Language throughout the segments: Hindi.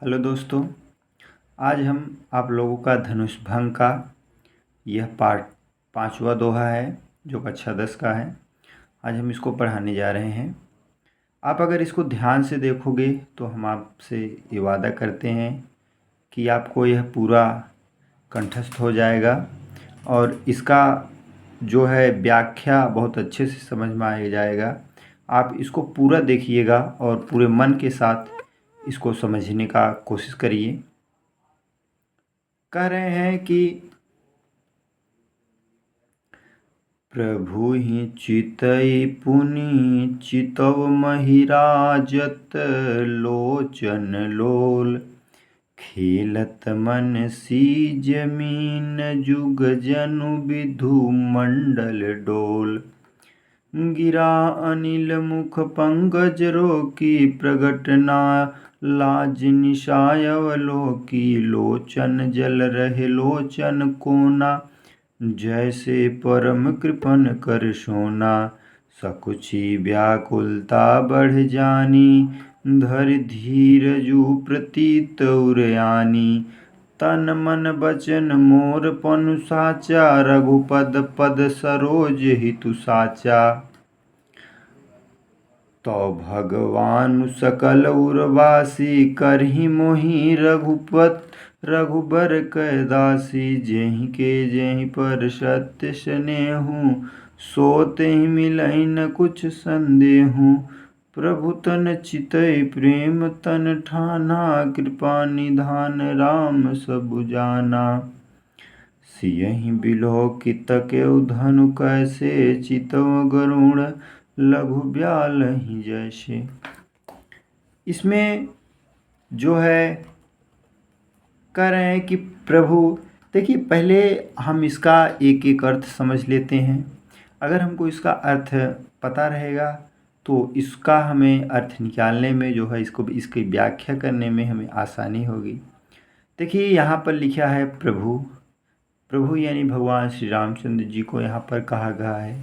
हेलो दोस्तों। आज हम आप लोगों का धनुष भंग का यह पार्ट 5वां दोहा है जो कक्षा 10 का है। आज हम इसको पढ़ाने जा रहे हैं। आप अगर इसको ध्यान से देखोगे तो हम आपसे ये वादा करते हैं कि आपको यह पूरा कंठस्थ हो जाएगा और इसका जो है व्याख्या बहुत अच्छे से समझ में आ जाएगा। आप इसको पूरा देखिएगा और पूरे मन के साथ इसको समझने का कोशिश करिए। कह रहे हैं कि प्रभु ही चितई पुनि चितव महिराजत लोचन लोल खेलत मन सी जमीन जुग जनु विधु मंडल डोल गिरा अनिल मुख पंकज रोकी प्रगटना लाज निशायवलोकी लोचन जल रहे लोचन कोना जैसे परम कृपन कर सोना सकुची व्याकुलता बढ़ जानी धर धीरजु प्रतीत उरयानी तन मन बचन मोर पनु साचा रघुपद पद सरोज हितु साचा तो भगवान सकल उर्वासी करहि मोहि रघुबर कैदासी जेहि के जेहि पर सत्य स्नेहु सोते ही मिलई न कुछ संदेहु प्रभु तन चितई प्रेम तन ठाना कृपा निधान राम सब जाना सियहि बिलो कितकेउ धनु कैसे चितव गरुण लघु ब्यालहि जैसे। इसमें जो है कह रहे हैं कि प्रभु, देखिए पहले हम इसका एक एक अर्थ समझ लेते हैं। अगर हमको इसका अर्थ पता रहेगा तो इसका हमें अर्थ निकालने में जो है इसकी व्याख्या करने में हमें आसानी होगी। देखिए यहाँ पर लिखा है प्रभु यानी भगवान श्री रामचंद्र जी को यहाँ पर कहा गया है।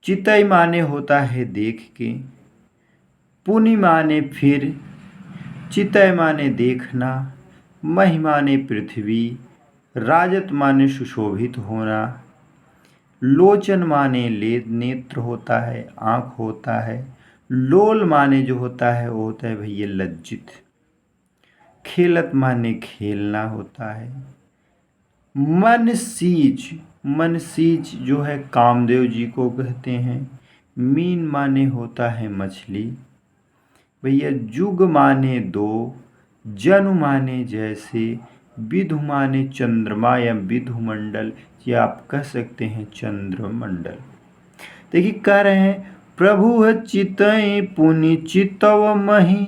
चितई माने होता है देख के, पुनि माने फिर, चितई माने देखना, महि माने पृथ्वी, राजत माने सुशोभित होना, लोचन माने नेत्र होता है, आँख होता है, लोल माने जो होता है वो होता है भैया लज्जित, खेलत माने खेलना होता है, मन सीज जो है कामदेव जी को कहते हैं, मीन माने होता है मछली, भैया जुग माने दो, जनु माने जैसे, विधु माने चंद्रमा या विधु मंडल, या आप कह सकते हैं चंद्रमंडल। देखिए कह रहे हैं प्रभु चितई पुनि चितव मही,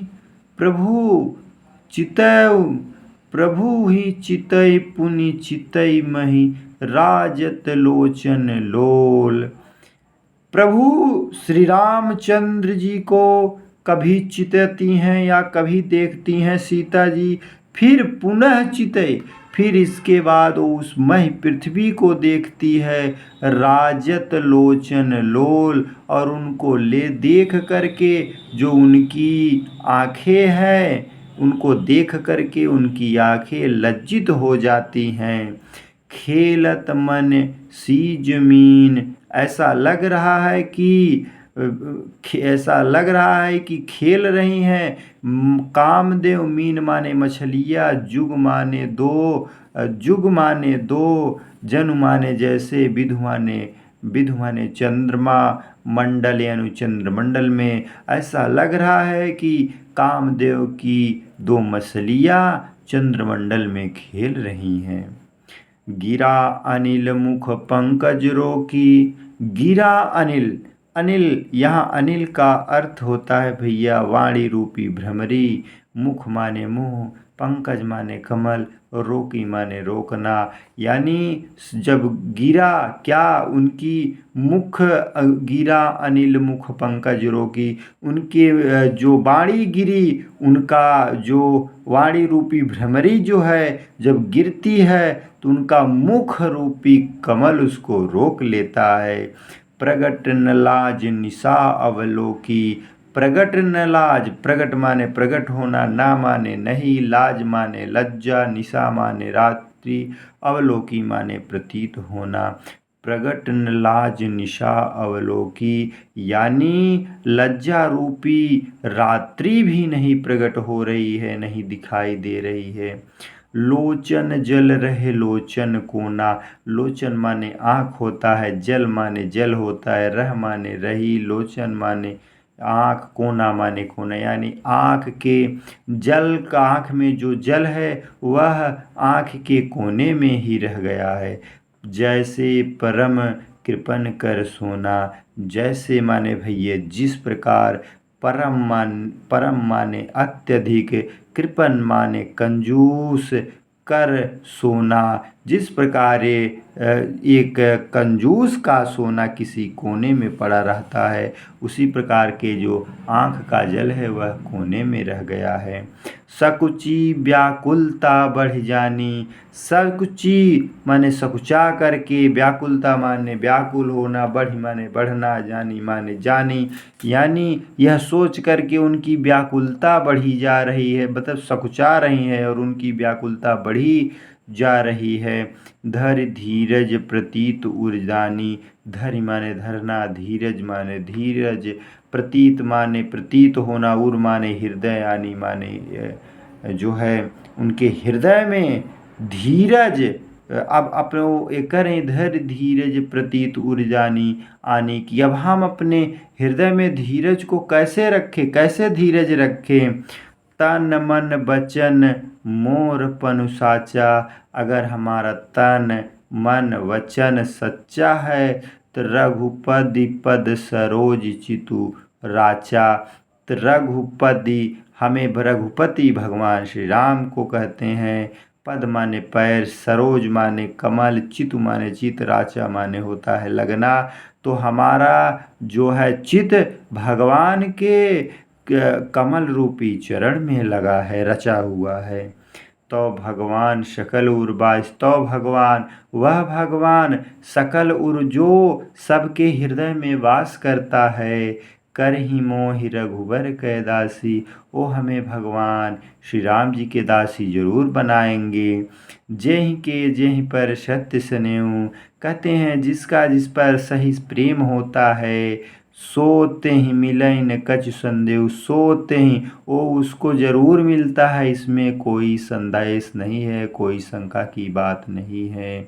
प्रभु ही चितई पुनि चितई मही राजत लोचन लोल। प्रभु श्री रामचंद्र जी को कभी चितती हैं या कभी देखती हैं सीता जी, फिर पुनः चितई, फिर इसके बाद उस मही पृथ्वी को देखती है राजत लोचन लोल, और उनको देख करके जो उनकी आँखें हैं उनको देख करके उनकी आँखें लज्जित हो जाती हैं। खेलत मन सी जमीन, ऐसा लग रहा है कि खेल रही हैं। कामदेव मीन माने मछलियाँ, जुग माने दो, जनु माने जैसे, विधु माने चंद्रमा, मंडल यानी चंद्रमंडल में ऐसा लग रहा है कि कामदेव की दो मछलियाँ चंद्रमंडल में खेल रही हैं। गिरा अनिल मुख पंकज रोकी, गिरा अनिल यहाँ अनिल का अर्थ होता है भैया वाणी रूपी भ्रमरी। मुख माने मुँह, पंकज माने कमल, और रोकी माने रोकना। यानी जब गिरा क्या उनकी मुख गिरा अनिल मुख पंकज रोकी, उनके जो वाणी गिरी, उनका जो वाणी रूपी भ्रमरी जो है जब गिरती है तो उनका मुख रूपी कमल उसको रोक लेता है। प्रगट न लाज निशा अवलोकी, प्रगट न लाज, प्रगट माने प्रगट होना, ना माने नहीं, लाज माने लज्जा, निशा माने रात्रि, अवलोकी माने प्रतीत होना। प्रगट न लाज निशा अवलोकी, यानी लज्जा रूपी रात्रि भी नहीं प्रकट हो रही है, नहीं दिखाई दे रही है। लोचन जल रहे लोचन कोना, लोचन माने आँख होता है, जल माने जल होता है, रह माने रही, लोचन माने आँख, कोना माने कोना, यानी आँख के जल का, आँख में जो जल है वह आँख के कोने में ही रह गया है। जैसे परम कृपन कर सोना, जैसे माने भैया जिस प्रकार, परम माने अत्यधिक, कृपन माने कंजूस, कर सोना, जिस प्रकार एक कंजूस का सोना किसी कोने में पड़ा रहता है, उसी प्रकार के जो आँख का जल है वह कोने में रह गया है। सकुची व्याकुलता बढ़ जानी, सकुची माने सकुचा करके, व्याकुलता माने व्याकुल होना, बढ़ माने बढ़ना, जानी माने जानी, यानी यह सोच करके उनकी व्याकुलता बढ़ी जा रही है, मतलब सकुचा रही है और उनकी व्याकुलता बढ़ी जा रही है। धर धीरज प्रतीत उर्जानी, धर माने धरना, धीरज माने धीरज, प्रतीत माने प्रतीत होना, उर माने हृदय, यानी माने जो है उनके हृदय में धीरज। अब अपने करें धर धीरज प्रतीत उर्जानी आने की, अब हम अपने हृदय में धीरज को कैसे रखें, कैसे धीरज रखें। तन मन वचन मोर पनु साचा, अगर हमारा तन मन वचन सच्चा है तो रघुपति पद सरोज चितु राचा। तो रघुपति, हमें रघुपति भगवान श्री राम को कहते हैं। पद माने पैर, सरोज माने कमल, चितु माने चित, राचा माने होता है लगना। तो हमारा जो है चित भगवान के कमल रूपी चरण में लगा है, रचा हुआ है। तो भगवान सकल उर बास, तो भगवान वह भगवान सकल उर जो सबके हृदय में वास करता है। कर ही मोहि रघुबर कै दासी, वो हमें भगवान श्री राम जी के दासी जरूर बनाएंगे। जेहि के जेहि पर सत्य स्नेहु, कहते हैं जिसका जिस पर सही प्रेम होता है, सोते ही मिलई न कछु संदेह, सोते ही वो उसको जरूर मिलता है, इसमें कोई संदेश नहीं है, कोई शंका की बात नहीं है।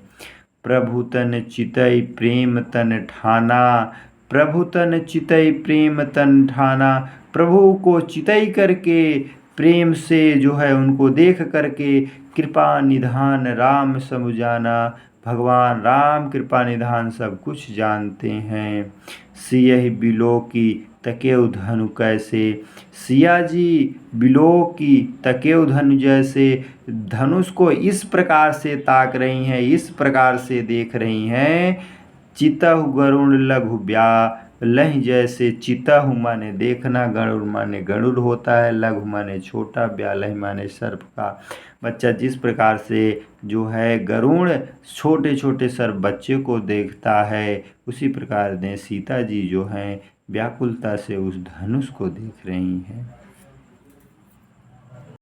प्रभु तन चितई प्रेम तन ठाना, प्रभु तन चितई प्रेम तन ठाना, प्रभु को चितई करके प्रेम से जो है उनको देख करके, कृपा निधान राम सब जाना, भगवान राम कृपा निधान सब कुछ जानते हैं। सियहि बिलो की तकेउ धनु कैसे, सिया जी बिलो की तकेउ धनु जैसे, धनुष को इस प्रकार से ताक रही हैं, इस प्रकार से देख रही हैं। चितहु गरुण लघु ब्या लह, जैसे चितहु माने देखना, गरुड़ माने गरुड़ होता है, लघु माने छोटा, ब्यालह माने सर्प का बच्चा। जिस प्रकार से जो है गरुड़ छोटे छोटे सर्प बच्चे को देखता है, उसी प्रकार ने सीता जी जो हैं व्याकुलता से उस धनुष को देख रही हैं।